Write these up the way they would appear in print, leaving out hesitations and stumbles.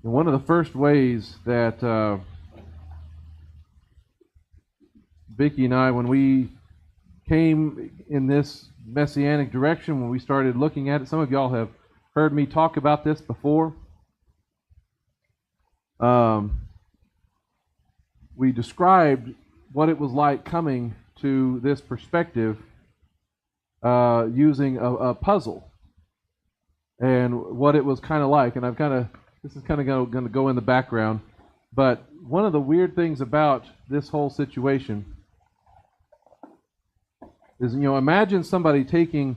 And one of the first ways that Vicki and I, when we came in this Messianic direction, when we started looking at it, some of y'all have heard me talk about this before. We described what it was like coming to this perspective using a puzzle, and what it was kind of like. And this is kind of going to go in the background, but one of the weird things about this whole situation is, imagine somebody taking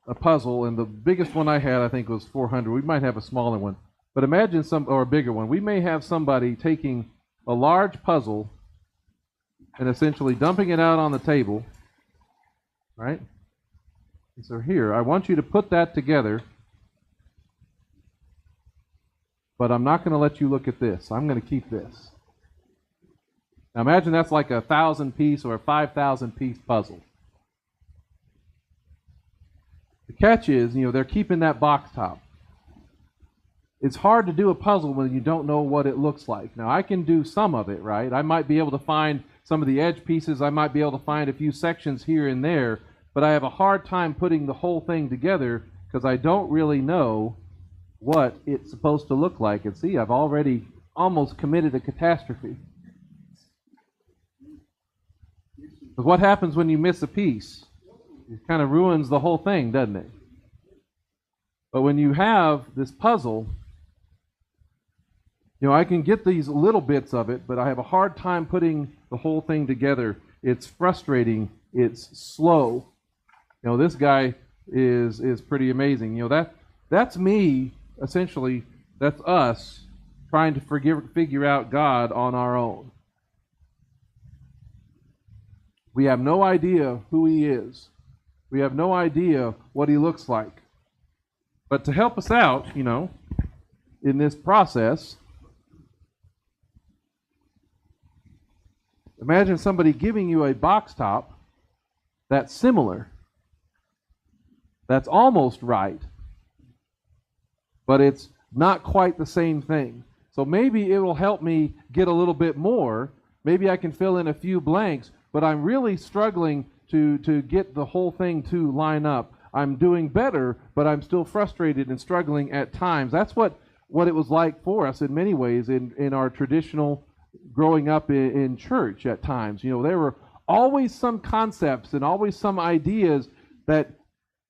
a puzzle, and the biggest one I had, I think, was 400. We might have a smaller one, but imagine or a bigger one. We may have somebody taking a large puzzle and essentially dumping it out on the table, right? And so here, I want you to put that together, but I'm not going to let you look at this. I'm going to keep this. Now imagine that's like a 1,000-piece or a 5,000-piece puzzle. The catch is, they're keeping that box top. It's hard to do a puzzle when you don't know what it looks like. Now, I can do some of it, right? I might be able to find some of the edge pieces. I might be able to find a few sections here and there, but I have a hard time putting the whole thing together because I don't really know what it's supposed to look like. And see, I've already almost committed a catastrophe. Because what happens when you miss a piece? It kind of ruins the whole thing, doesn't it? But when you have this puzzle, I can get these little bits of it, but I have a hard time putting the whole thing together. It's frustrating. It's slow. This guy is pretty amazing. That's me, essentially. That's us trying to figure out God on our own. We have no idea who He is. We have no idea what He looks like. But to help us out, in this process, imagine somebody giving you a box top that's similar, that's almost right, but it's not quite the same thing. So maybe it will help me get a little bit more. Maybe I can fill in a few blanks, but I'm really struggling to get the whole thing to line up. I'm doing better, but I'm still frustrated and struggling at times. That's what it was like for us in many ways in our traditional growing up in church at times. There were always some concepts and always some ideas that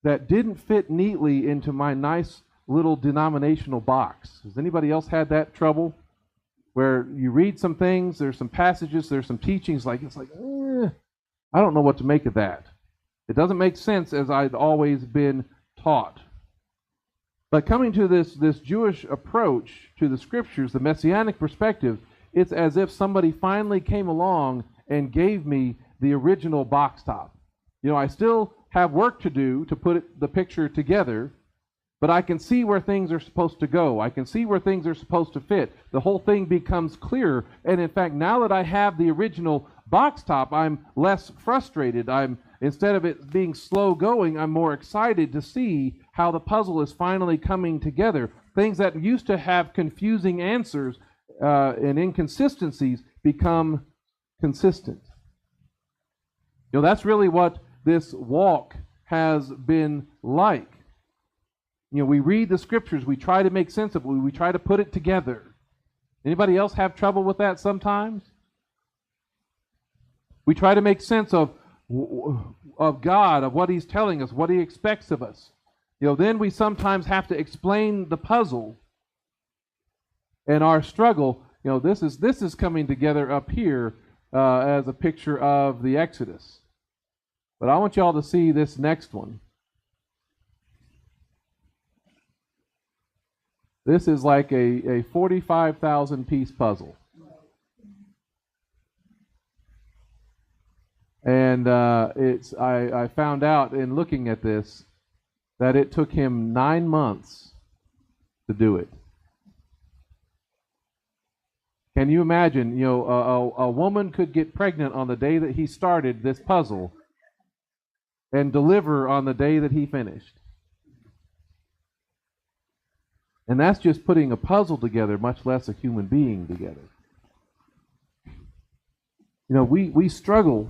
didn't fit neatly into my nice little denominational box. Has anybody else had that trouble? Where you read some things, there's some passages, there's some teachings, I don't know what to make of that. It doesn't make sense as I'd always been taught. But coming to this Jewish approach to the Scriptures, the Messianic perspective, it's as if somebody finally came along and gave me the original box top. I still have work to do to put the picture together, but I can see where things are supposed to go. I can see where things are supposed to fit. The whole thing becomes clearer. And in fact, now that I have the original box top, I'm less frustrated. Instead of it being slow going, I'm more excited to see how the puzzle is finally coming together. Things that used to have confusing answers and inconsistencies become consistent. That's really what this walk has been like. We read the Scriptures, we try to make sense of it, we try to put it together. Anybody else have trouble with that sometimes? We try to make sense of God, of what He's telling us, what He expects of us. Then we sometimes have to explain the puzzle and our struggle. This is coming together up here as a picture of the Exodus. But I want y'all to see this next one. This is like a 45,000-piece puzzle. And I found out in looking at this that it took him 9 months to do it. Can you imagine, a woman could get pregnant on the day that he started this puzzle and deliver on the day that he finished. And that's just putting a puzzle together, much less a human being together. We struggle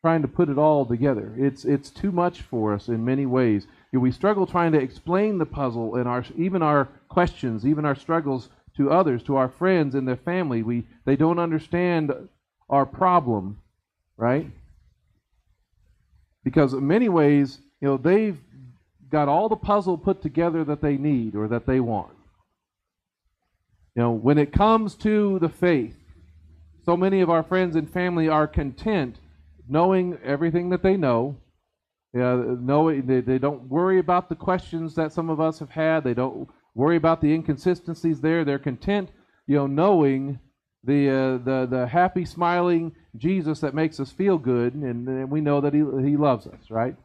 trying to put it all together. It's too much for us in many ways. We struggle trying to explain the puzzle and even our questions, even our struggles to others, to our friends and their family. They don't understand our problem, right? Because in many ways, they've got all the puzzle put together that they need or that they want. When it comes to the faith, so many of our friends and family are content knowing everything that they know. They don't worry about the questions that some of us have had. They don't worry about the inconsistencies there. They're content, knowing the happy, smiling Jesus that makes us feel good, and we know that He loves us, right?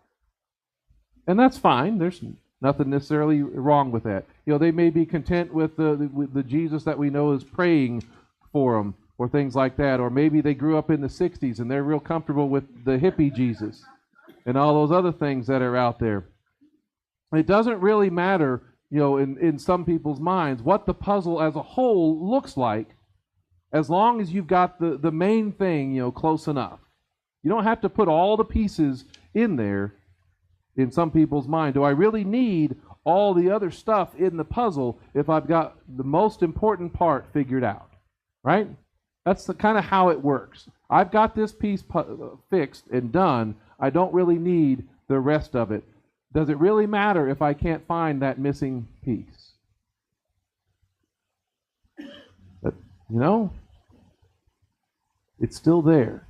And that's fine. There's nothing necessarily wrong with that. They may be content with the Jesus that we know is praying for them, or things like that. Or maybe they grew up in the 60s and they're real comfortable with the hippie Jesus and all those other things that are out there. It doesn't really matter, in some people's minds, what the puzzle as a whole looks like, as long as you've got the main thing, close enough. You don't have to put all the pieces in there in some people's mind. Do I really need all the other stuff in the puzzle if I've got the most important part figured out? Right? That's the kind of how it works. I've got this piece fixed and done. I don't really need the rest of it. Does it really matter if I can't find that missing piece? But, it's still there.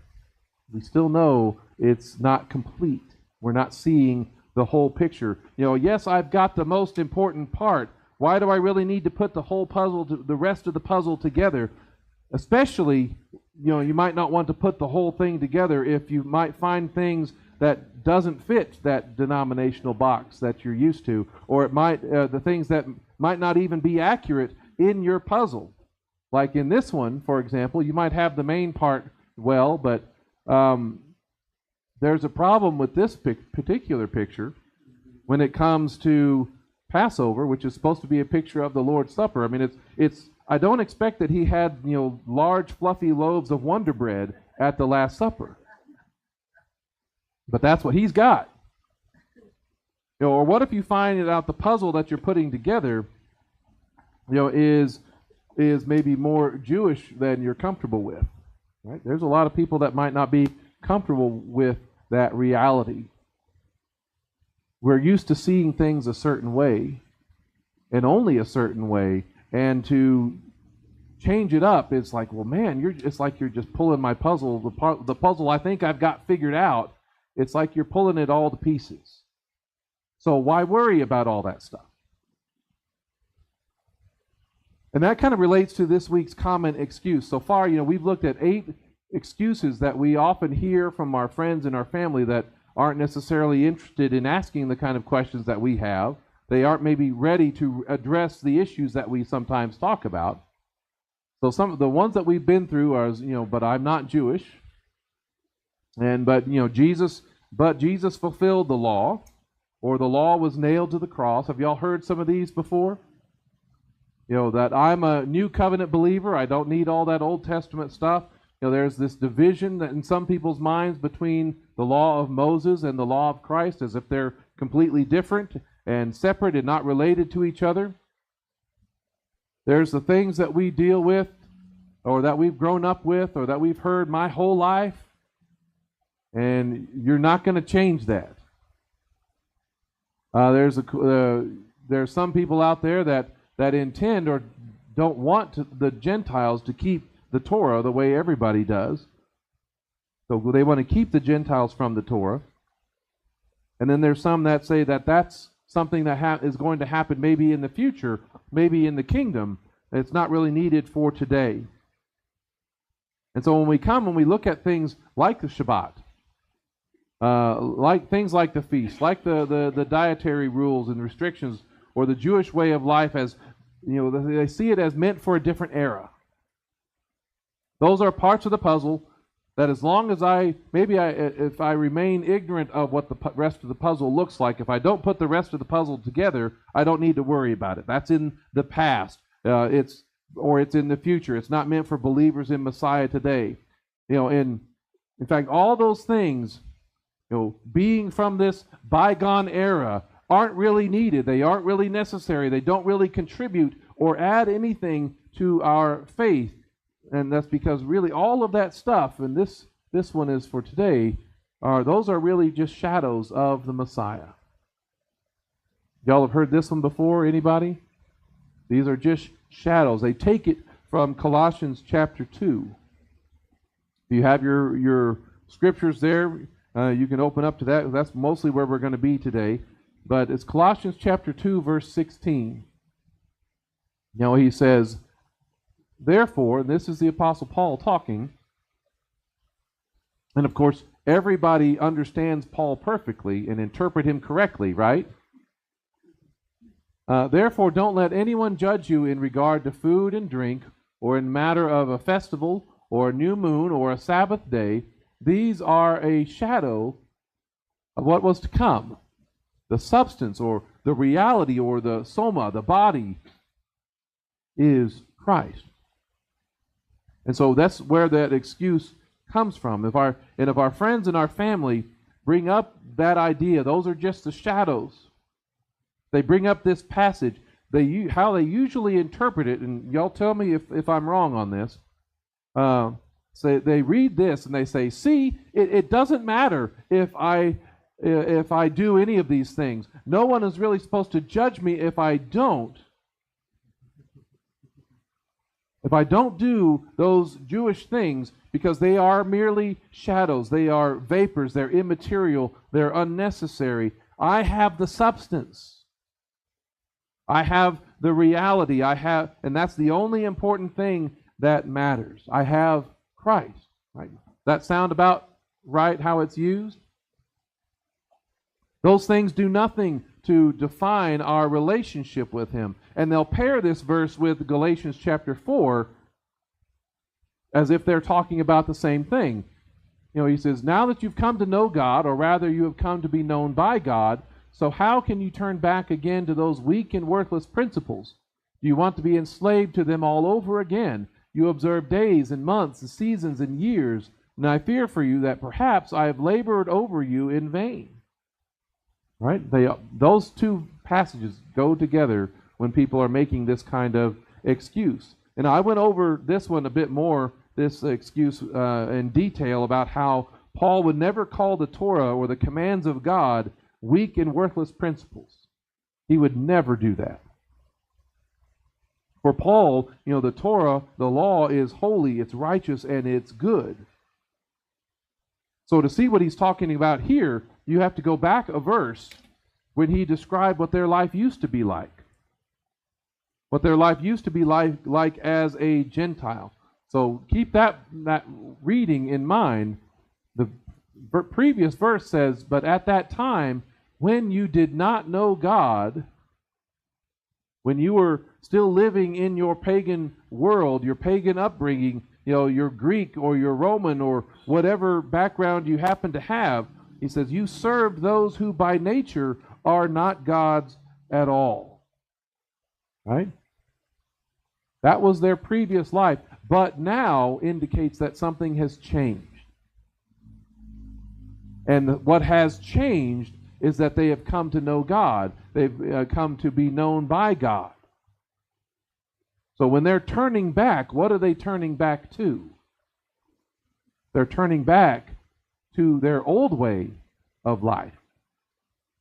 We still know it's not complete. We're not seeing the whole picture. Yes, I've got the most important part. Why do I really need to put the whole puzzle, the rest of the puzzle together? Especially, you might not want to put the whole thing together if you might find things that doesn't fit that denominational box that you're used to, or it might the things that might not even be accurate in your puzzle. Like in this one, for example, you might have the main part well, but there's a problem with this particular picture when it comes to Passover, which is supposed to be a picture of the Lord's Supper. I mean, it's I don't expect that he had, large fluffy loaves of Wonder Bread at the Last Supper. But that's what he's got. Or what if you find out the puzzle that you're putting together, is maybe more Jewish than you're comfortable with. Right? There's a lot of people that might not be comfortable with that reality. We're used to seeing things a certain way, and only a certain way. And to change it up, it's like, well, man, it's like you're just pulling my puzzle, the puzzle I think I've got figured out. It's like you're pulling it all to pieces. So why worry about all that stuff? And that kind of relates to this week's common excuse. So far, we've looked at 8 excuses that we often hear from our friends and our family that aren't necessarily interested in asking the kind of questions that we have. They aren't maybe ready to address the issues that we sometimes talk about. So some of the ones that we've been through are, but I'm not Jewish. But Jesus fulfilled the law, or the law was nailed to the cross. Have y'all heard some of these before? That I'm a new covenant believer. I don't need all that Old Testament stuff. There's this division that in some people's minds between the law of Moses and the law of Christ, as if they're completely different and separate and not related to each other. There's the things that we deal with, or that we've grown up with, or that we've heard my whole life, and you're not going to change that. There's some people out there that intend or don't want the Gentiles to keep the Torah the way everybody does. So they want to keep the Gentiles from the Torah. And then there's some that say that that's something that is going to happen maybe in the future, maybe in the kingdom. It's not really needed for today. And so when we look at things like the Shabbat, like things like the feast, like the dietary rules and restrictions, or the Jewish way of life, as they see it as meant for a different era. Those are parts of the puzzle That as long as if I remain ignorant of what the rest of the puzzle looks like, if I don't put the rest of the puzzle together, I don't need to worry about it. That's in the past. It's in the future. It's not meant for believers in Messiah today. In fact, all those things, being from this bygone era, aren't really needed. They aren't really necessary. They don't really contribute or add anything to our faith. And that's because really all of that stuff, and this one is for today, those are really just shadows of the Messiah. Y'all have heard this one before? Anybody? These are just shadows. They take it from Colossians chapter 2. If you have your scriptures there, you can open up to that. That's mostly where we're going to be today. But it's Colossians chapter 2, verse 16. He says, therefore, and this is the Apostle Paul talking, and of course, everybody understands Paul perfectly and interpret him correctly, right? Therefore, don't let anyone judge you in regard to food and drink, or in matter of a festival, or a new moon, or a Sabbath day. These are a shadow of what was to come. The substance, or the reality, or the soma, the body, is Christ. And so that's where that excuse comes from. If our friends and our family bring up that idea, those are just the shadows. They bring up this passage. How they usually interpret it, and y'all tell me if I'm wrong on this. So they read this and they say, "See, it doesn't matter if I do any of these things. No one is really supposed to judge me if I don't." If I don't do those Jewish things, because they are merely shadows, they are vapors, they're immaterial, they're unnecessary. I have the substance. I have the reality. And that's the only important thing that matters. I have Christ. Right? That sound about right how it's used? Those things do nothing to define our relationship with Him. And they'll pair this verse with Galatians chapter 4 as if they're talking about the same thing. He says, now that you've come to know God, or rather you have come to be known by God, so how can you turn back again to those weak and worthless principles? Do you want to be enslaved to them all over again? You observe days and months and seasons and years, and I fear for you that perhaps I have labored over you in vain. Right? Those two passages go together when people are making this kind of excuse. And I went over this one a bit more, this excuse in detail about how Paul would never call the Torah or the commands of God weak and worthless principles. He would never do that. For Paul, the Torah, the law, is holy, it's righteous, and it's good. So to see what he's talking about here, you have to go back a verse when he described what their life used to be like. What their life used to be like as a Gentile. So keep that reading in mind. The previous verse says, but at that time, when you did not know God, when you were still living in your pagan world, your pagan upbringing, your Greek or your Roman or whatever background you happen to have, he says, you served those who by nature are not gods at all. Right? That was their previous life, but now indicates that something has changed. And what has changed is that they have come to know God. They've come to be known by God. So when they're turning back, what are they turning back to? They're turning back to their old way of life.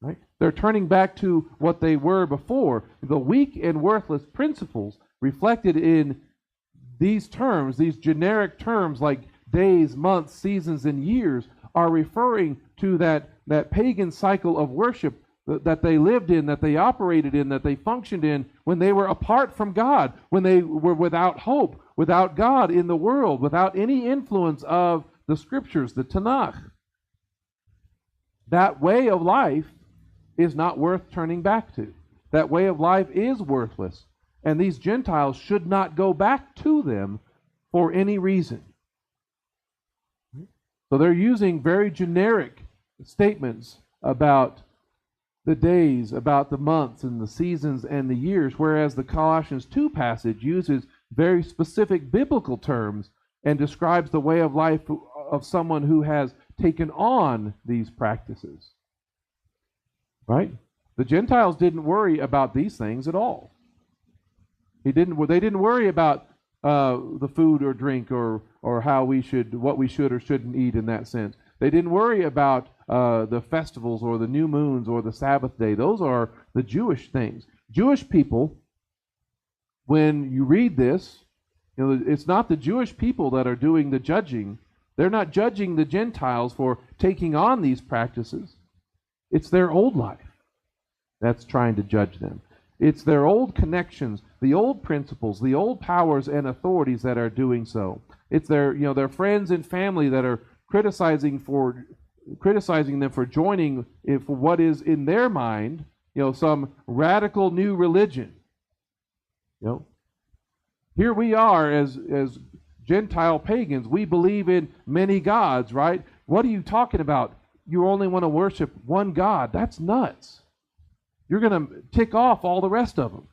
Right? They're turning back to what they were before. The weak and worthless principles reflected in these terms, these generic terms like days, months, seasons, and years, are referring to that pagan cycle of worship that they lived in, that they operated in, that they functioned in when they were apart from God, when they were without hope, without God in the world, without any influence of the Scriptures, the Tanakh. That way of life is not worth turning back to. That way of life is worthless, and these Gentiles should not go back to them for any reason. So they're using very generic statements about the days, about the months and the seasons and the years, whereas the Colossians 2 passage uses very specific biblical terms and describes the way of life of someone who has taken on these practices. Right? The Gentiles didn't worry about these things at all. They didn't worry about the food or drink or what we should or shouldn't eat in that sense. They didn't worry about the festivals or the new moons or the Sabbath day. Those are the Jewish things. Jewish people, when you read this, it's not the Jewish people that are doing the judging. They're not judging the Gentiles for taking on these practices. It's their old life that's trying to judge them. It's their old connections, the old principles, the old powers and authorities that are doing so. It's their friends and family that are criticizing them for joining for what is in their mind, some radical new religion. Here we are as Gentile pagans. We believe in many gods, right? What are you talking about? You only want to worship one God. That's nuts. You're going to tick off all the rest of them.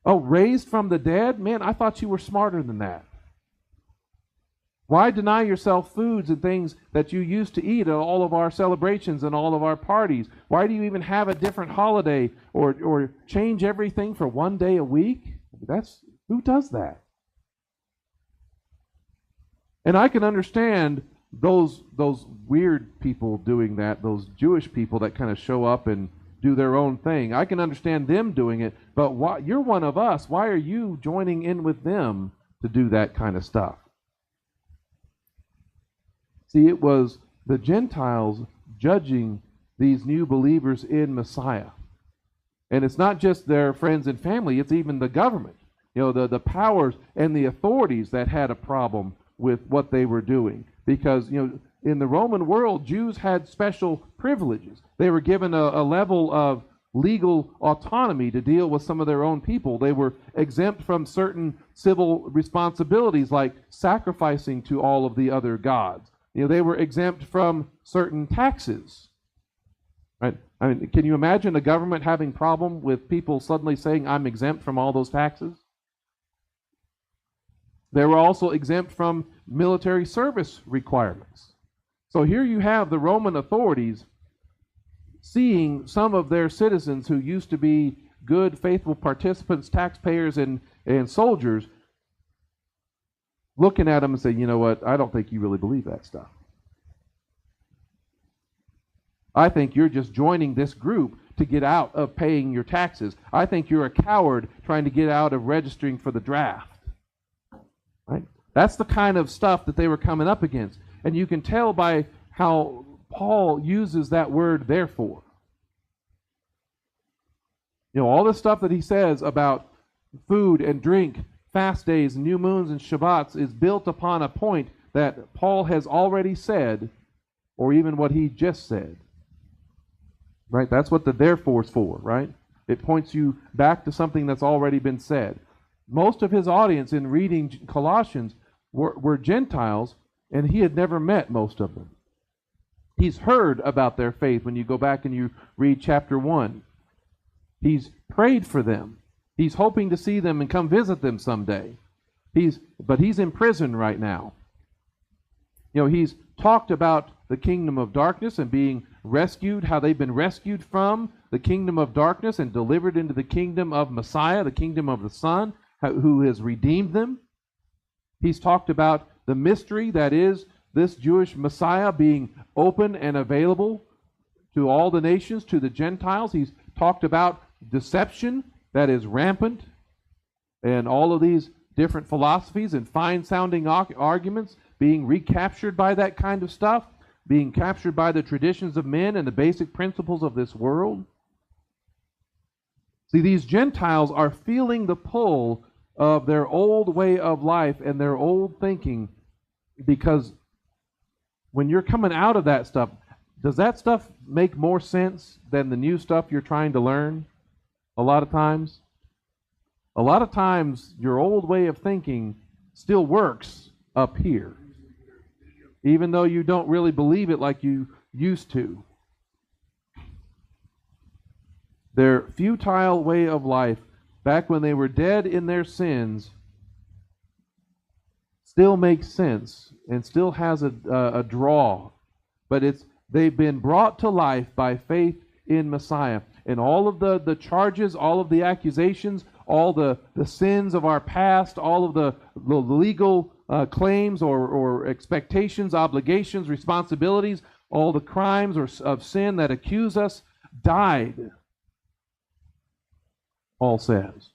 Oh, raised from the dead? Man, I thought you were smarter than that. Why deny yourself foods and things that you used to eat at all of our celebrations and all of our parties? Why do you even have a different holiday or change everything for one day a week? Who does that? And I can understand those weird people doing that, those Jewish people that kind of show up and do their own thing. I can understand them doing it, but you're one of us. Why are you joining in with them to do that kind of stuff? See, it was the Gentiles judging these new believers in Messiah. And it's not just their friends and family, it's even the government. The powers and the authorities that had a problem with what they were doing. Because, in the Roman world, Jews had special privileges. They were given a level of legal autonomy to deal with some of their own people. They were exempt from certain civil responsibilities like sacrificing to all of the other gods. They were exempt from certain taxes. Right? I mean, can you imagine a government having problem with people suddenly saying, I'm exempt from all those taxes? They were also exempt from military service requirements. So here you have the Roman authorities seeing some of their citizens who used to be good, faithful participants, taxpayers, and soldiers, looking at them and saying, you know what, I don't think you really believe that stuff. I think you're just joining this group to get out of paying your taxes. I think you're a coward trying to get out of registering for the draft. Right? That's the kind of stuff that they were coming up against. And you can tell by how Paul uses that word, therefore. All the stuff that he says about food and drink, fast days, new moons, and Shabbats is built upon a point that Paul has already said, or even what he just said. Right? That's what the therefore is for, right? It points you back to something that's already been said. Most of his audience in reading Colossians were Gentiles, and he had never met most of them. He's heard about their faith when you go back and you read chapter 1. He's prayed for them. He's hoping to see them and come visit them someday. But he's in prison right now. He's talked about the kingdom of darkness and being rescued, how they've been rescued from the kingdom of darkness and delivered into the kingdom of Messiah, the kingdom of the Son, who has redeemed them. He's talked about the mystery that is this Jewish Messiah being open and available to all the nations, to the Gentiles. He's talked about deception that is rampant and all of these different philosophies and fine-sounding arguments being recaptured by that kind of stuff, being captured by the traditions of men and the basic principles of this world. See, these Gentiles are feeling the pull of their old way of life and their old thinking, because when you're coming out of that stuff, does that stuff make more sense than the new stuff you're trying to learn? A lot of times your old way of thinking still works up here. even though you don't really believe it like you used to. Their futile way of life, back when they were dead in their sins, still makes sense and still has a draw. But they've been brought to life by faith in Messiah. And all of the charges, all of the accusations, all the sins of our past, all of the legal claims or expectations, obligations, responsibilities, all the crimes of sin that accuse us, died, Paul says,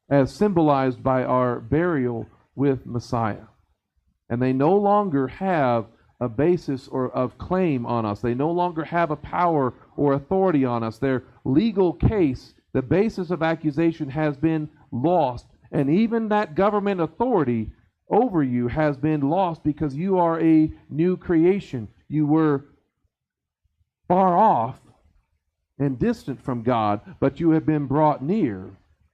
as symbolized by our burial with Messiah. And they no longer have a basis or of claim on us. They no longer have a power or authority on us. Their legal case, the basis of accusation, has been lost. And even that government authority over you has been lost because you are a new creation. You were far off and distant from God, but you have been brought near,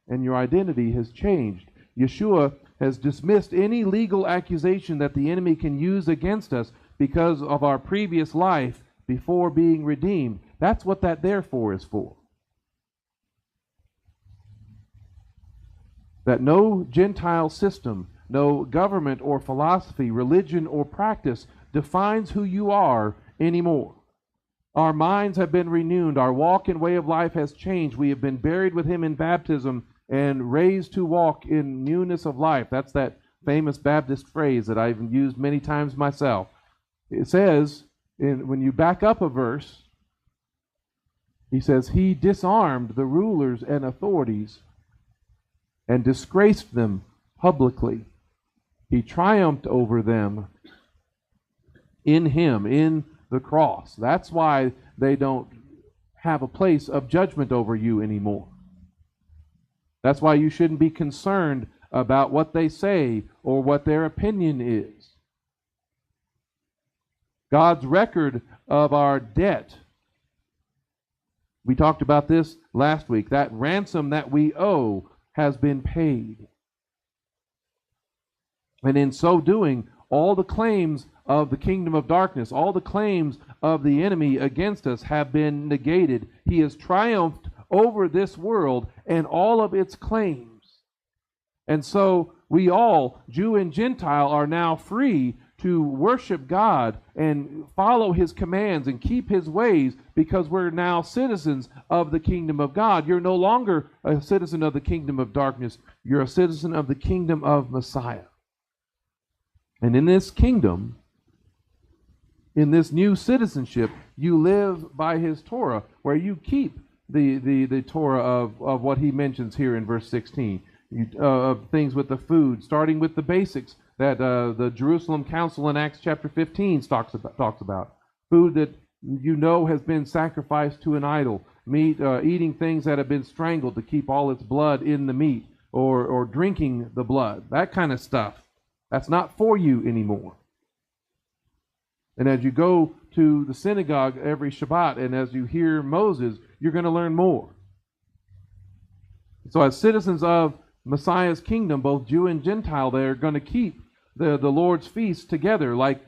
and your identity has changed. Yeshua has dismissed any legal accusation that the enemy can use against us because of our previous life before being redeemed. That's what that therefore is for. That no Gentile system, no government or philosophy, religion or practice defines who you are anymore. Our minds have been renewed. Our walk and way of life has changed. We have been buried with him in baptism and raised to walk in newness of life. That's that famous Baptist phrase that I've used many times myself. It says, when you back up a verse, he says, he disarmed the rulers and authorities and disgraced them publicly. He triumphed over them in him, in the cross. That's why they don't have a place of judgment over you anymore. That's why you shouldn't be concerned about what they say or what their opinion is. God's record of our debt. We talked about this last week. That ransom that we owe has been paid. And in so doing, all the claims of the kingdom of darkness, all the claims of the enemy against us have been negated. He has triumphed over this world and all of its claims. And so we all, Jew and Gentile, are now free to worship God and follow his commands and keep his ways because we're now citizens of the kingdom of God. You're no longer a citizen of the kingdom of darkness. You're a citizen of the kingdom of Messiah. And in this kingdom, in this new citizenship, you live by his Torah, where you keep the Torah of what he mentions here in verse 16. Of things with the food, starting with the basics that the Jerusalem Council in Acts chapter 15 talks about. Food that you know has been sacrificed to an idol. Meat, eating things that have been strangled to keep all its blood in the meat, or drinking the blood. That kind of stuff. That's not for you anymore. And as you go to the synagogue every Shabbat and as you hear Moses, you're going to learn more. So as citizens of Messiah's kingdom, both Jew and Gentile, they're going to keep the Lord's feast together, like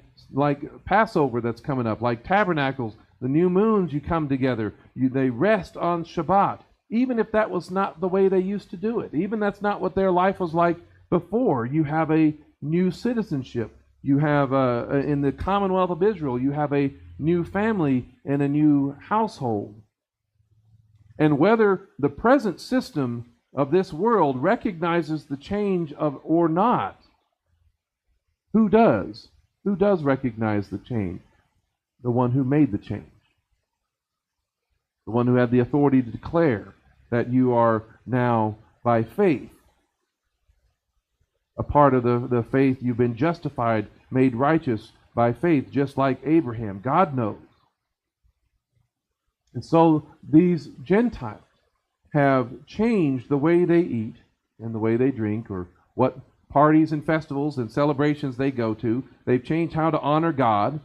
Passover that's coming up, like tabernacles, the new moons you come together. They rest on Shabbat, even if that was not the way they used to do it. Even that's not what their life was like before. You have a new citizenship. You have, in the Commonwealth of Israel, you have a new family and a new household. And whether the present system of this world recognizes the change or not, who does? Who does recognize the change? The one who made the change. The one who had the authority to declare that you are now, by faith, a part of the faith. You've been justified, made righteous by faith, just like Abraham. God knows. And so these Gentiles have changed the way they eat and the way they drink, or what parties and festivals and celebrations they go to. They've changed how to honor God.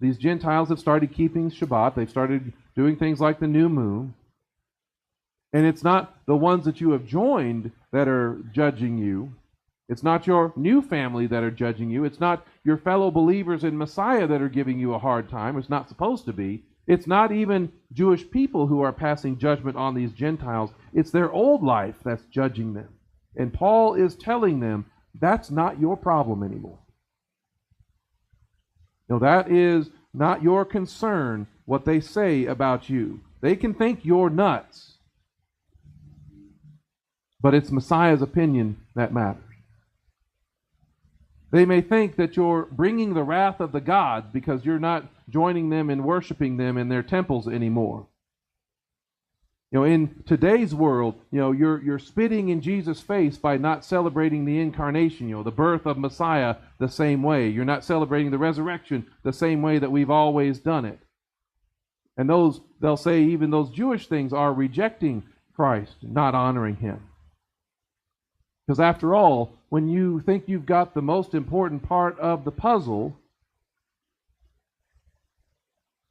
These Gentiles have started keeping Shabbat. They've started doing things like the new moon. And it's not the ones that you have joined that are judging you. It's not your new family that are judging you. It's not your fellow believers in Messiah that are giving you a hard time. It's not supposed to be. It's not even Jewish people who are passing judgment on these Gentiles. It's their old life that's judging them. And Paul is telling them, that's not your problem anymore. No, that is not your concern, what they say about you. They can think you're nuts. But it's Messiah's opinion that matters. They may think that you're bringing the wrath of the gods because you're not joining them in worshiping them in their temples anymore. In today's world, you're spitting in Jesus' face by not celebrating the incarnation, the birth of Messiah the same way. You're not celebrating the resurrection the same way that we've always done it. And they'll say even those Jewish things are rejecting Christ, not honoring him. Because after all, when you think you've got the most important part of the puzzle,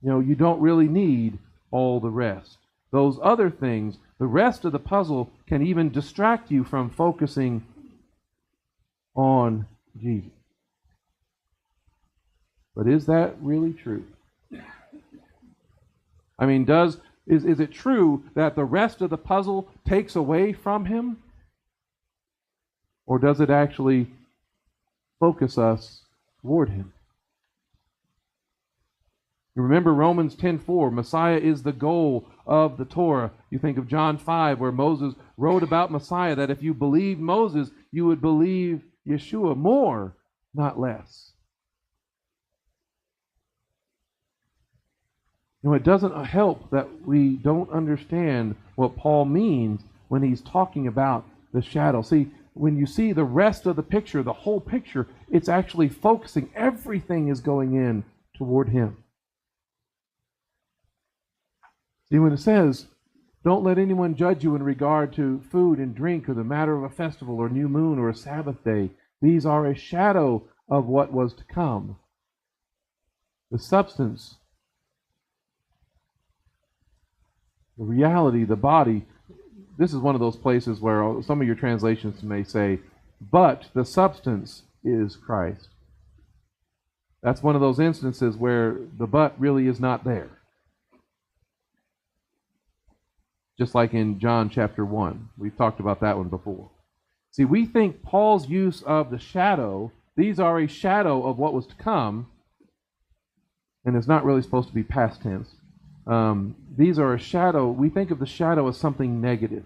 you don't really need all the rest. Those other things, the rest of the puzzle can even distract you from focusing on Jesus. But is that really true? I mean, is it true that the rest of the puzzle takes away from him? Or does it actually focus us toward him? You remember Romans 10:4, Messiah is the goal of the Torah. You think of John 5, where Moses wrote about Messiah, that if you believed Moses, you would believe Yeshua more, not less. It doesn't help that we don't understand what Paul means when he's talking about the shadow. See, when you see the rest of the picture, the whole picture, it's actually focusing. Everything is going in toward him. See, when it says, don't let anyone judge you in regard to food and drink or the matter of a festival or new moon or a Sabbath day. These are a shadow of what was to come. The substance, the reality, the body. This is one of those places where some of your translations may say, but the substance is Christ. That's one of those instances where the but really is not there. Just like in John chapter 1. We've talked about that one before. See, we think Paul's use of the shadow, these are a shadow of what was to come, and it's not really supposed to be past tense. These are a shadow. We think of the shadow as something negative.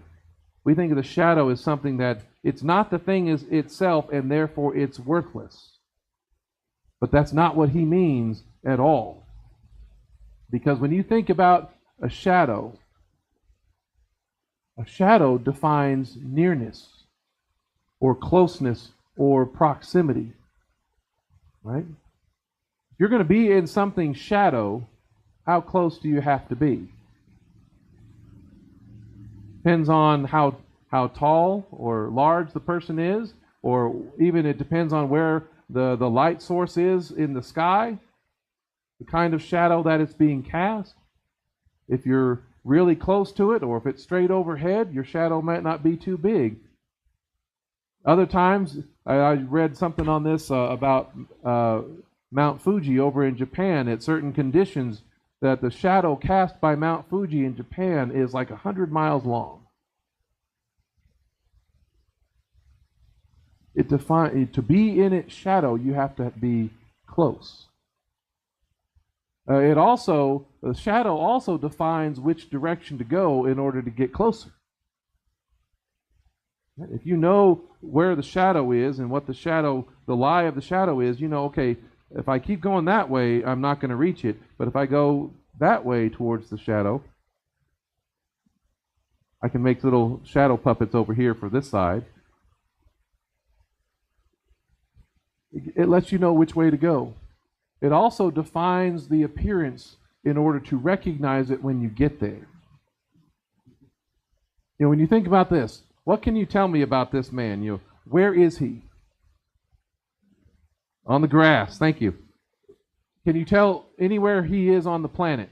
We think of the shadow as something that it's not the thing is itself, and therefore it's worthless. But that's not what he means at all. Because when you think about a shadow defines nearness or closeness or proximity. Right? If you're going to be in something's shadow, how close do you have to be? Depends on how tall or large the person is, or even it depends on where the light source is in the sky, the kind of shadow that it's being cast. If you're really close to it, or if it's straight overhead, your shadow might not be too big. Other times, I read something on this about Mount Fuji over in Japan. At certain conditions, that the shadow cast by Mount Fuji in Japan is like 100 miles long. To be in its shadow, you have to be close. The shadow also defines which direction to go in order to get closer. If you know where the shadow is and what the lie of the shadow is, okay, if I keep going that way, I'm not going to reach it. But if I go that way towards the shadow, I can make little shadow puppets over here for this side. It lets you know which way to go. It also defines the appearance in order to recognize it when you get there. When you think about this, what can you tell me about this man? Where is he? On the grass, thank you. Can you tell anywhere he is on the planet?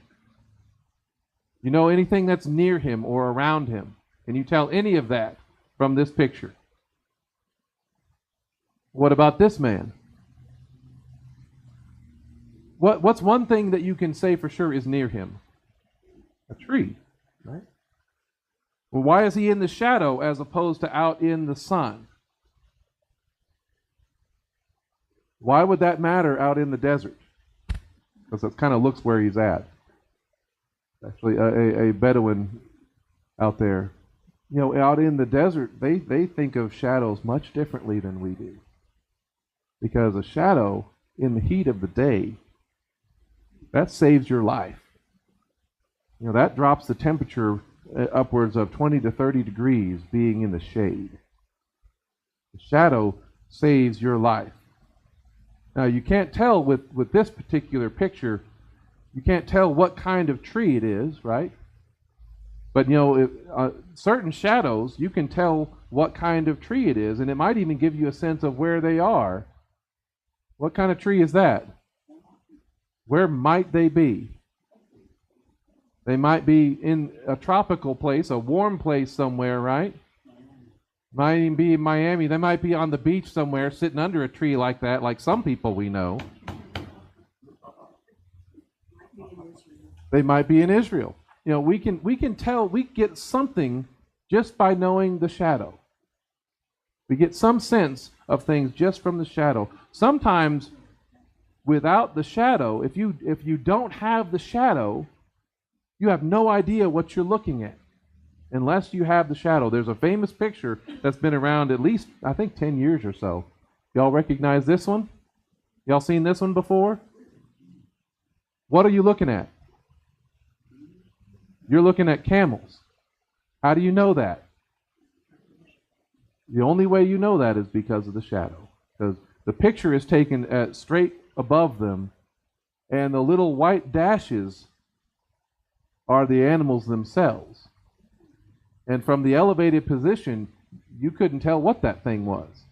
Anything that's near him or around him? Can you tell any of that from this picture? What about this man? What's one thing that you can say for sure is near him? A tree, right? Well, why is he in the shadow as opposed to out in the sun? Why would that matter out in the desert? Because it kind of looks where he's at. Actually, a Bedouin out there. You know, out in the desert, they think of shadows much differently than we do. Because a shadow in the heat of the day, that saves your life. You know, that drops the temperature upwards of 20 to 30 degrees being in the shade. The shadow saves your life. Now, you can't tell with this particular picture, you can't tell what kind of tree it is, right? But, you know, certain shadows, you can tell what kind of tree it is, and it might even give you a sense of where they are. What kind of tree is that? Where might they be? They might be in a tropical place, a warm place somewhere, right? Might even be in Miami. They might be on the beach somewhere, sitting under a tree like that, like some people we know. They might be in Israel. You know, we can tell, we get something just by knowing the shadow. We get some sense of things just from the shadow. Sometimes, without the shadow, if you don't have the shadow, you have no idea what you're looking at unless you have the shadow. There's a famous picture that's been around at least, I think, 10 years or so. Y'all recognize this one? Y'all seen this one before? What are you looking at? You're looking at camels. How do you know that? The only way you know that is because of the shadow. Because the picture is taken straight above them, and the little white dashes are the animals themselves. And from the elevated position, you couldn't tell what that thing was.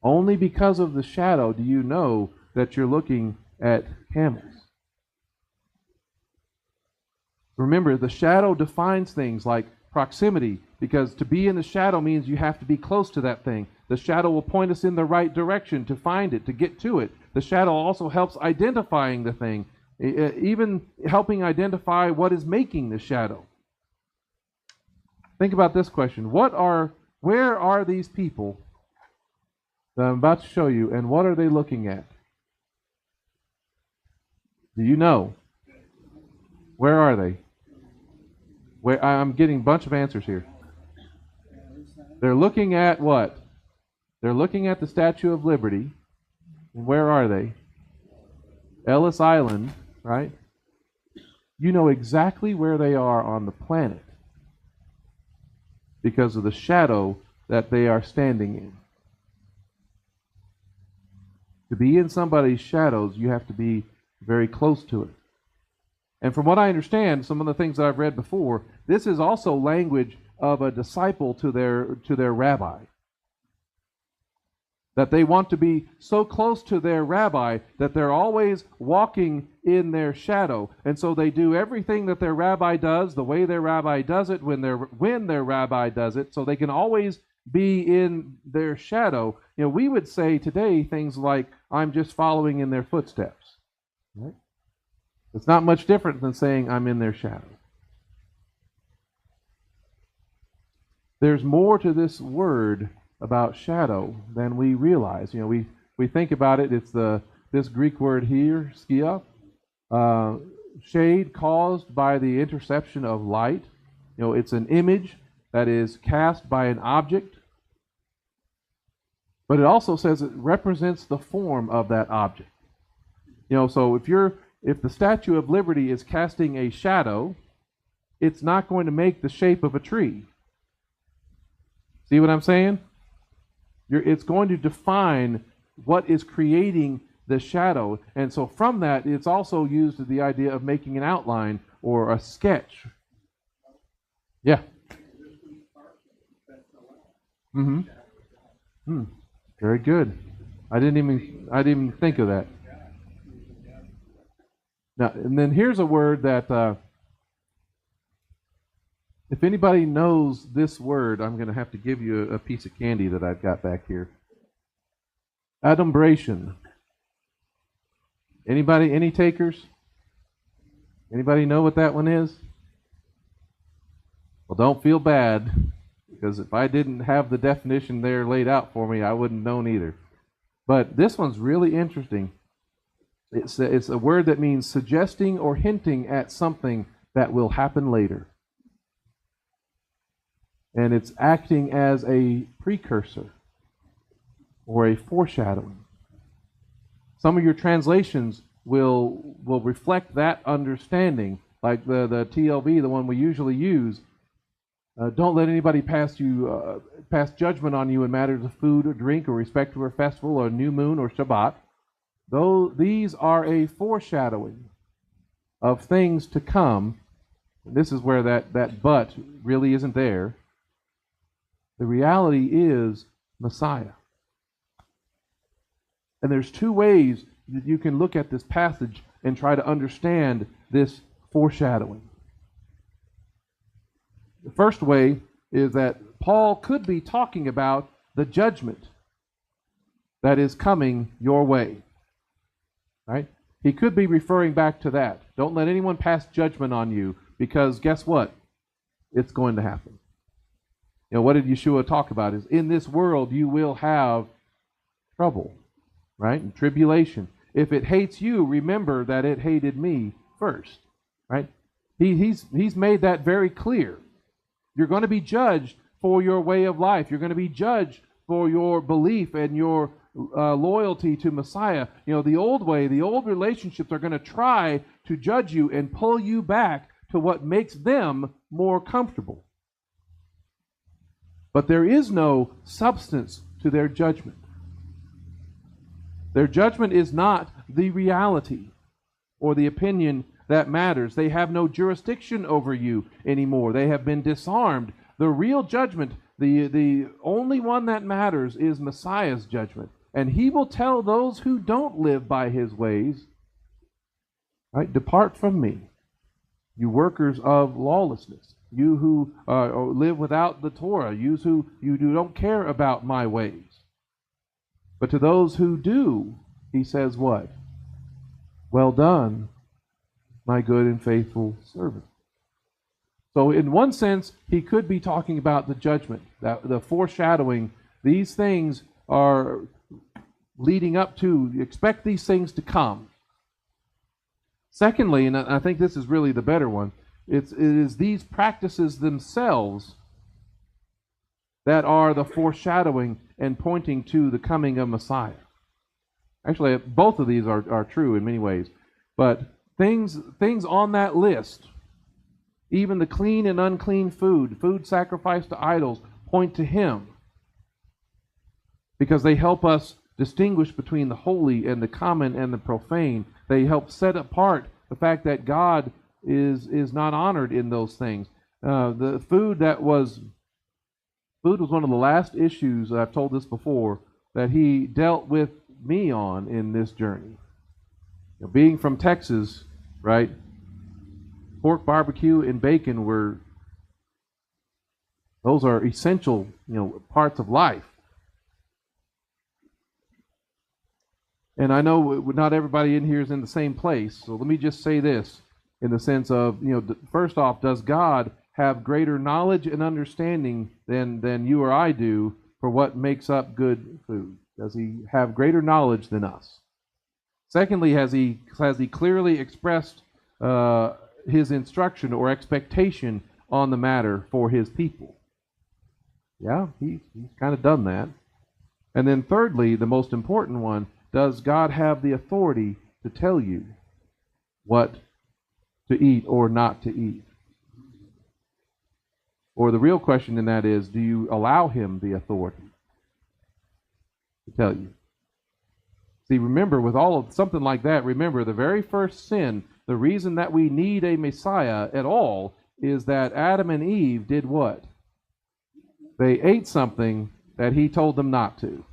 Only because of the shadow do you know that you're looking at camels. Remember, the shadow defines things like proximity, because to be in the shadow means you have to be close to that thing. The shadow will point us in the right direction to find it, to get to it. The shadow also helps identifying the thing, even helping identify what is making the shadow. Think about this question. Where are these people that I'm about to show you, and what are they looking at? Do you know? Where are they? I'm getting a bunch of answers here. They're looking at what? They're looking at the Statue of Liberty. And where are they? Ellis Island, right? You know exactly where they are on the planet because of the shadow that they are standing in. To be in somebody's shadows, you have to be very close to it. And from what I understand, some of the things that I've read before, this is also language of a disciple to their rabbi. That they want to be so close to their rabbi that they're always walking in their shadow. And so they do everything that their rabbi does, the way their rabbi does it, when their rabbi does it, so they can always be in their shadow. You know, we would say today things like, I'm just following in their footsteps. Right? It's not much different than saying I'm in their shadow. There's more to this word about shadow than we realize. You know, we think about it, it's this Greek word here, skia, shade caused by the interception of light. You know, it's an image that is cast by an object. But it also says it represents the form of that object. You know, so if the Statue of Liberty is casting a shadow, it's not going to make the shape of a tree. See what I'm saying? It's going to define what is creating the shadow. And so from that, it's also used as the idea of making an outline or a sketch. Yeah. Very good. I didn't even think of that. Now, and then here's a word that, if anybody knows this word, I'm going to have to give you a piece of candy that I've got back here. Adumbration. Anybody, any takers? Anybody know what that one is? Well, don't feel bad, because if I didn't have the definition there laid out for me, I wouldn't have known either. But this one's really interesting. It's a word that means suggesting or hinting at something that will happen later. And it's acting as a precursor or a foreshadowing. Some of your translations will reflect that understanding, like the TLB, the one we usually use. Don't let anybody pass judgment on you in matters of food or drink or respect to a festival or new moon or Shabbat. Though these are a foreshadowing of things to come. This is where that but really isn't there. The reality is Messiah. And there's two ways that you can look at this passage and try to understand this foreshadowing. The first way is that Paul could be talking about the judgment that is coming your way. Right? He could be referring back to that. Don't let anyone pass judgment on you, because guess what? It's going to happen. You know, what did Yeshua talk about? Is in this world you will have trouble, right? And tribulation. If it hates you, remember that it hated me first, right? He's made that very clear. You're going to be judged for your way of life. You're going to be judged for your belief and your loyalty to Messiah. You know, the old way, the old relationships are going to try to judge you and pull you back to what makes them more comfortable. But there is no substance to their judgment. Their judgment is not the reality or the opinion that matters. They have no jurisdiction over you anymore. They have been disarmed. The real judgment, the only one that matters, is Messiah's judgment. And he will tell those who don't live by his ways, right, depart from me, you workers of lawlessness, you who live without the Torah, you who don't care about my ways. But to those who do, he says what? Well done, my good and faithful servant. So in one sense, he could be talking about the judgment, the foreshadowing. These things are leading up to, expect these things to come. Secondly, and I think this is really the better one, it is these practices themselves that are the foreshadowing and pointing to the coming of Messiah. Actually, both of these are true in many ways. But things on that list, even the clean and unclean food sacrificed to idols, point to him, because they help us distinguish between the holy and the common and the profane. They help set apart the fact that God is not honored in those things. The food was one of the last issues, I've told this before, that he dealt with me on in this journey. You know, being from Texas, right? Pork barbecue and bacon those are essential, parts of life. And I know not everybody in here is in the same place, so let me just say this in the sense of, first off, does God have greater knowledge and understanding than you or I do for what makes up good food? Does he have greater knowledge than us? Secondly, has he clearly expressed his instruction or expectation on the matter for his people? Yeah, he's kind of done that. And then thirdly, the most important one, does God have the authority to tell you what to eat or not to eat? Or the real question in that is, do you allow him the authority to tell you? See, remember, with all of something like that, remember the very first sin, the reason that we need a Messiah at all is that Adam and Eve did what? They ate something that he told them not to.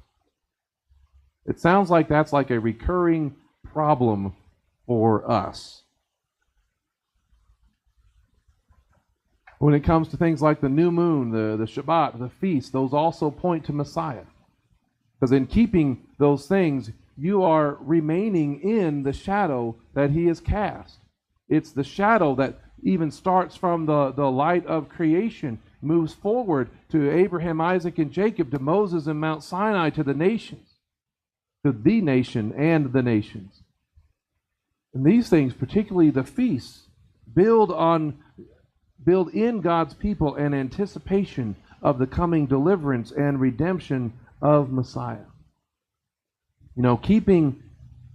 It sounds like that's like a recurring problem for us. When it comes to things like the new moon, the Shabbat, the feast, those also point to Messiah. Because in keeping those things, you are remaining in the shadow that he has cast. It's the shadow that even starts from the light of creation, moves forward to Abraham, Isaac, and Jacob, to Moses and Mount Sinai, to the nations, to the nation and the nations. And these things, particularly the feasts, build in God's people an anticipation of the coming deliverance and redemption of Messiah. You know, keeping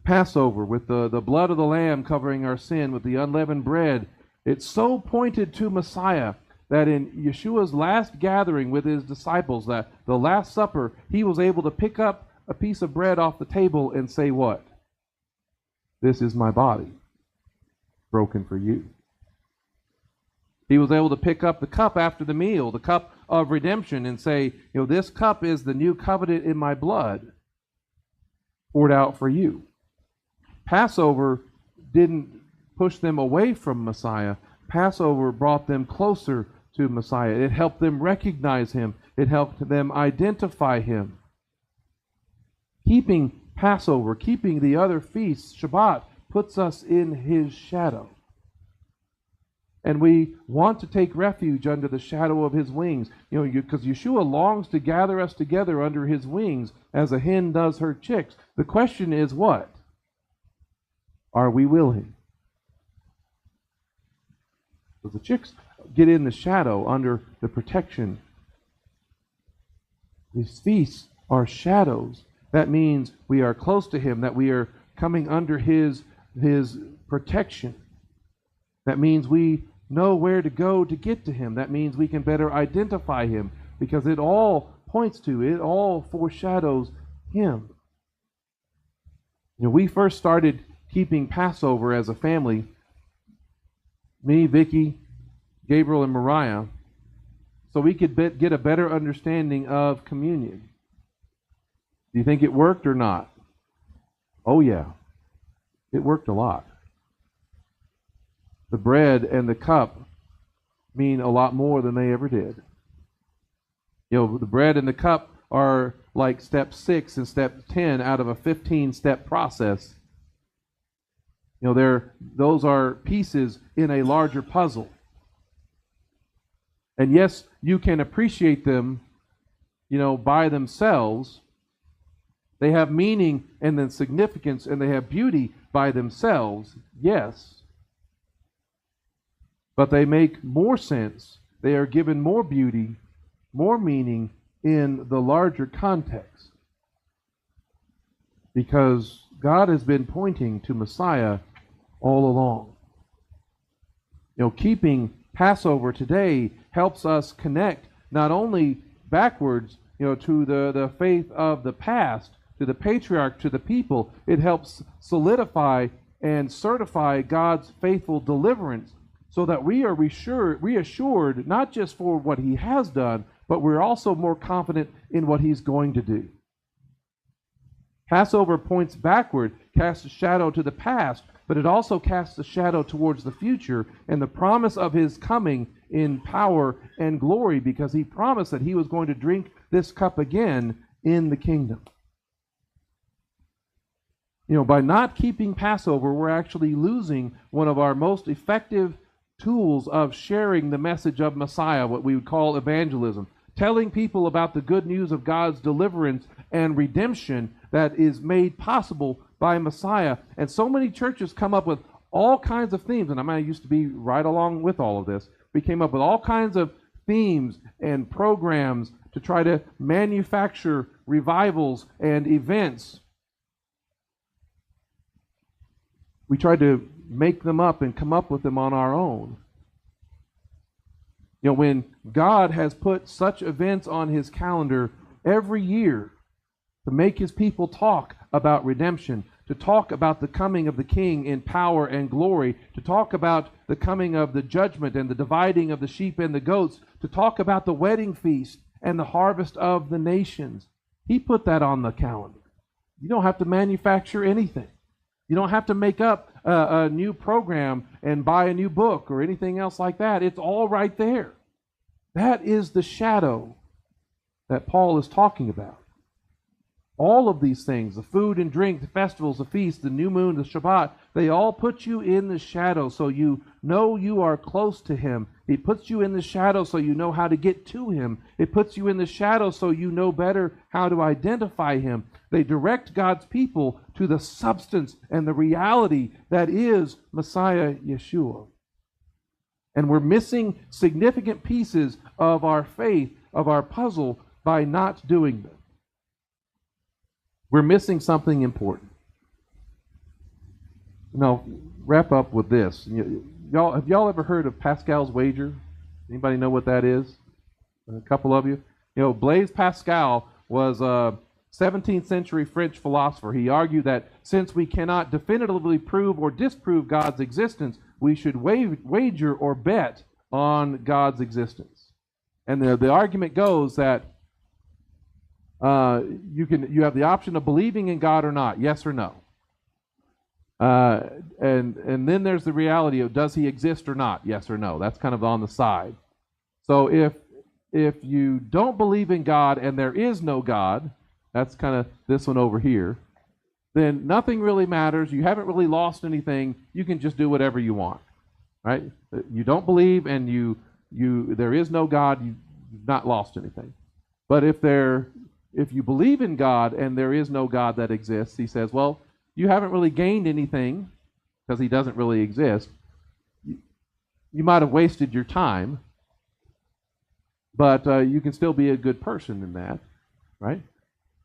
Passover with the blood of the Lamb covering our sin, with the unleavened bread, it so pointed to Messiah that in Yeshua's last gathering with his disciples, that the Last Supper, he was able to pick up a piece of bread off the table and say what? This is my body, broken for you. He was able to pick up the cup after the meal, the cup of redemption, and say, you know, this cup is the new covenant in my blood, poured out for you. Passover didn't push them away from Messiah. Passover brought them closer to Messiah. It helped them recognize him. It helped them identify him. Keeping Passover, keeping the other feasts, Shabbat, puts us in his shadow. And we want to take refuge under the shadow of his wings. You know, because Yeshua longs to gather us together under his wings as a hen does her chicks. The question is what? Are we willing? So the chicks get in the shadow under the protection. These feasts are shadows. That means we are close to him, that we are coming under his protection. That means we know where to go to get to him. That means we can better identify him, because it all points to, it all foreshadows him. You know, we first started keeping Passover as a family, me, Vicky, Gabriel, and Mariah, so we could get a better understanding of communion. Do you think it worked or not? Oh yeah, it worked a lot. The bread and the cup mean a lot more than they ever did. You know, the bread and the cup are like step 6 and step 10 out of a 15-step process. You know, those are pieces in a larger puzzle. And yes, you can appreciate them, you know, by themselves. They have meaning and then significance, and they have beauty by themselves, yes. But they make more sense. They are given more beauty, more meaning in the larger context. Because God has been pointing to Messiah all along. You know, keeping Passover today helps us connect not only backwards, you know, to the faith of the past, to the patriarch, to the people. It helps solidify and certify God's faithful deliverance, so that we are reassured not just for what he has done, but we're also more confident in what he's going to do. Passover points backward, casts a shadow to the past, but it also casts a shadow towards the future and the promise of his coming in power and glory, because he promised that he was going to drink this cup again in the kingdom. You know, by not keeping Passover, we're actually losing one of our most effective tools of sharing the message of Messiah, what we would call evangelism, telling people about the good news of God's deliverance and redemption that is made possible by Messiah. And so many churches come up with all kinds of themes, and I used to be right along with all of this. We came up with all kinds of themes and programs to try to manufacture revivals and events. We tried to make them up and come up with them on our own. You know, when God has put such events on his calendar every year to make his people talk about redemption, to talk about the coming of the King in power and glory, to talk about the coming of the judgment and the dividing of the sheep and the goats, to talk about the wedding feast and the harvest of the nations, he put that on the calendar. You don't have to manufacture anything. You don't have to make up a new program and buy a new book or anything else like that. It's all right there. That is the shadow that Paul is talking about. All of these things, the food and drink, the festivals, the feasts, the new moon, the Shabbat, they all put you in the shadow so you know you are close to Him. He puts you in the shadow so you know how to get to Him. It puts you in the shadow so you know better how to identify Him. They direct God's people to the substance and the reality that is Messiah Yeshua. And we're missing significant pieces of our faith, of our puzzle, by not doing them. We're missing something important. Now, wrap up with this. Have y'all ever heard of Pascal's wager? Anybody know what that is? A couple of you. Blaise Pascal was a 17th century French philosopher. He argued that since we cannot definitively prove or disprove God's existence, we should wager or bet on God's existence. And the argument goes that you have the option of believing in God or not, yes or no. And then there's the reality of does He exist or not, yes or no. That's kind of on the side. So if you don't believe in God and there is no God, that's kind of this one over here, then nothing really matters. You haven't really lost anything. You can just do whatever you want, right? You don't believe and there is no God, you've not lost anything. But if you believe in God and there is no God that exists, he says, well, you haven't really gained anything because He doesn't really exist. You might have wasted your time, but you can still be a good person in that, right?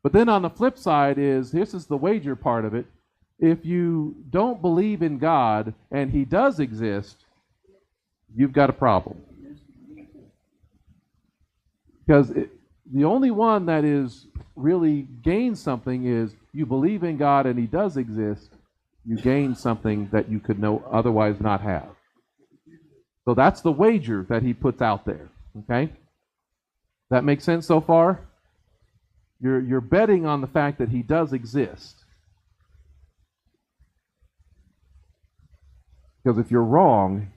But then on the flip side this is the wager part of it. If you don't believe in God and He does exist, you've got a problem. Because the only one that is really gains something is you believe in God and He does exist, you gain something that you could otherwise not have. So that's the wager that he puts out there. Okay? That makes sense so far? You're betting on the fact that He does exist. Because if you're wrong,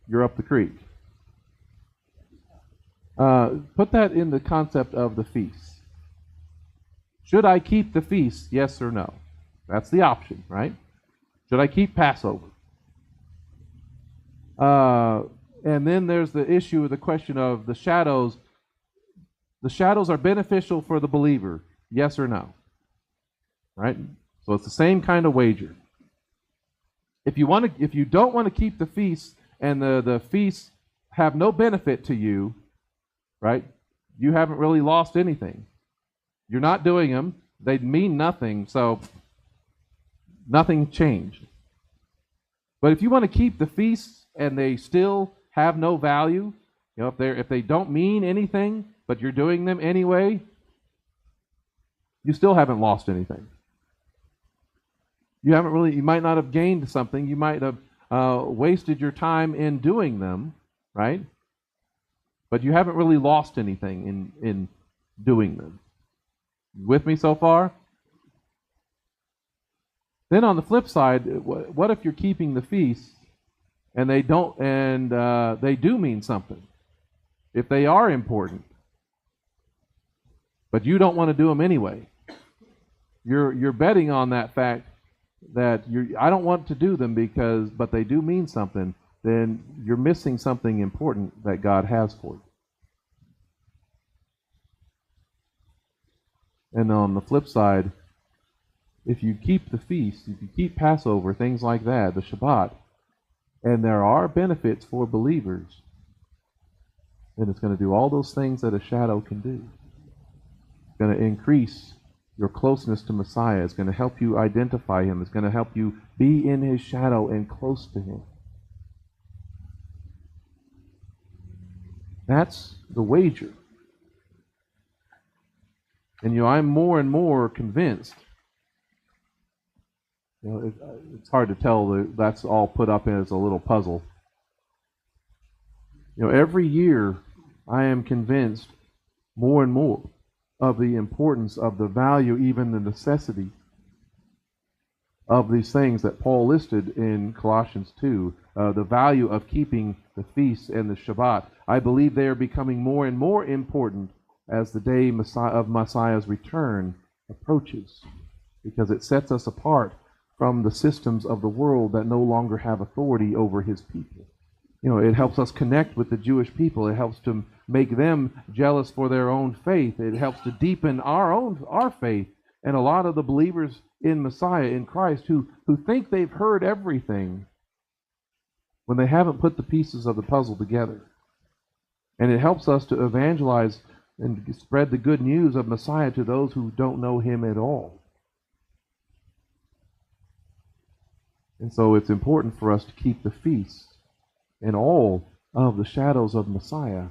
you're up the creek. Put that in the concept of the feast. Should I keep the feast, yes or no? That's the option, right? Should I keep Passover? And then there's the issue of the question of the shadows. The shadows are beneficial for the believer, yes or no? Right? So it's the same kind of wager. If you don't want to keep the feast and the feasts have no benefit to you, right? You haven't really lost anything. You're not doing them. They mean nothing, so nothing changed. But if you want to keep the feasts and they still have no value, if they don't mean anything, but you're doing them anyway, you still haven't lost anything. You might not have gained something. You might have wasted your time in doing them, right? But you haven't really lost anything in doing them. With me so far? Then on the flip side, what if you're keeping the feast and they don't, and they do mean something? If they are important, but you don't want to do them anyway, you're betting on that fact that I don't want to do them but they do mean something. Then you're missing something important that God has for you. And on the flip side, if you keep the feast, if you keep Passover, things like that, the Shabbat, and there are benefits for believers, then it's going to do all those things that a shadow can do. It's going to increase your closeness to Messiah. It's going to help you identify Him. It's going to help you be in His shadow and close to Him. That's the wager. And I'm more and more convinced. It's hard to tell. That's all put up as a little puzzle. Every year I am convinced more and more of the importance of the value, even the necessity of these things that Paul listed in Colossians 2, the value of keeping the feasts and the Shabbat. I believe they are becoming more and more important as the day of Messiah's return approaches, because it sets us apart from the systems of the world that no longer have authority over his people. It helps us connect with the Jewish people. It helps to make them jealous for their own faith. It helps to deepen our faith. And a lot of the believers in Messiah, in Christ, who think they've heard everything when they haven't put the pieces of the puzzle together. And it helps us to evangelize and spread the good news of Messiah to those who don't know him at all. And so it's important for us to keep the feasts and all of the shadows of Messiah,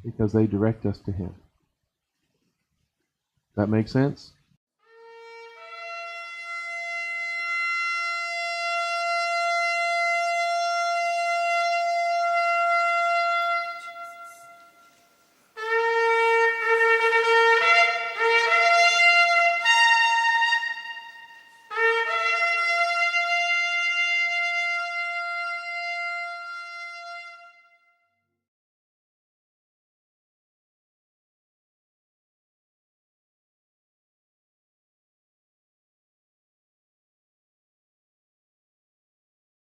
because they direct us to him. That make sense?